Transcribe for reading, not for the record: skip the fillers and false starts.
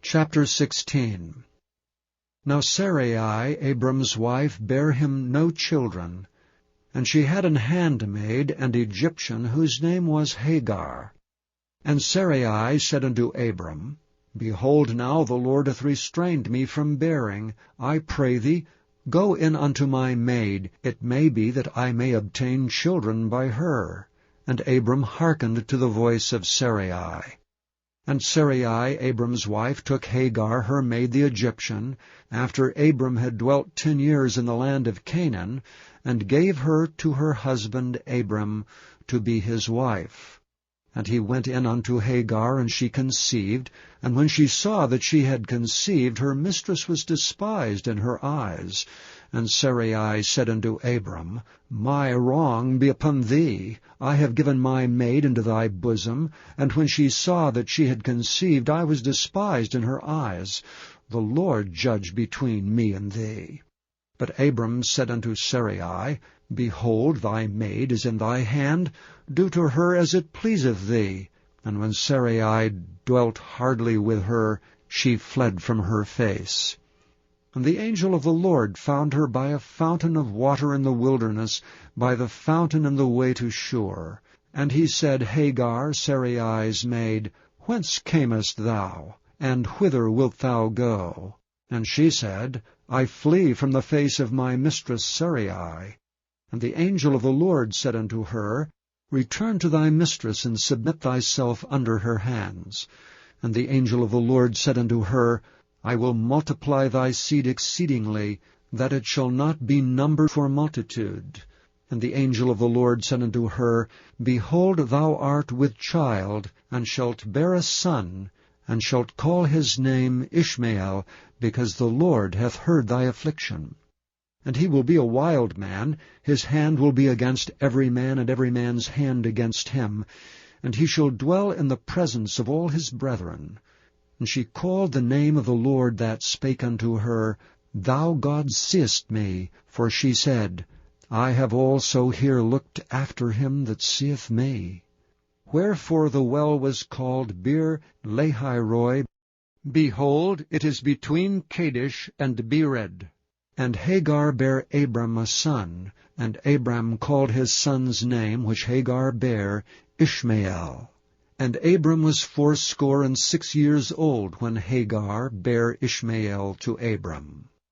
Chapter 16. Now Sarai, Abram's wife, bare him no children, and she had an handmaid, an Egyptian, whose name was Hagar. And Sarai said unto Abram, Behold, now the Lord hath restrained me from bearing. I pray thee, go in unto my maid. It may be that I may obtain children by her. And Abram hearkened to the voice of Sarai. And Sarai, Abram's wife, took Hagar, her maid the Egyptian, after Abram had dwelt 10 years in the land of Canaan, and gave her to her husband Abram to be his wife. And he went in unto Hagar, and she conceived. And when she saw that she had conceived, her mistress was despised in her eyes. And Sarai said unto Abram, My wrong be upon thee. I have given my maid into thy bosom. And when she saw that she had conceived, I was despised in her eyes. The Lord judge between me and thee. But Abram said unto Sarai, Behold, thy maid is in thy hand. Do to her as it pleaseth thee. And when Sarai dwelt hardly with her, she fled from her face. And the angel of the Lord found her by a fountain of water in the wilderness, by the fountain in the way to Shur. And he said, Hagar, Sarai's maid, whence camest thou, and whither wilt thou go? And she said, I flee from the face of my mistress Sarai. And the angel of the Lord said unto her, Return to thy mistress, and submit thyself under her hands. And the angel of the Lord said unto her, I will multiply thy seed exceedingly, that it shall not be numbered for multitude. And the angel of the Lord said unto her, Behold, thou art with child, and shalt bear a son, and shalt call his name Ishmael, because the Lord hath heard thy affliction. And he will be a wild man, his hand will be against every man, and every man's hand against him, and he shall dwell in the presence of all his brethren. And she called the name of the Lord that spake unto her, Thou God seest me, for she said, I have also here looked after him that seeth me. Wherefore the well was called Bir Lahairoi. Behold, it is between Kadesh and Bered. And Hagar bare Abram a son, and Abram called his son's name, which Hagar bare, Ishmael. And Abram was 86 years old when Hagar bare Ishmael to Abram.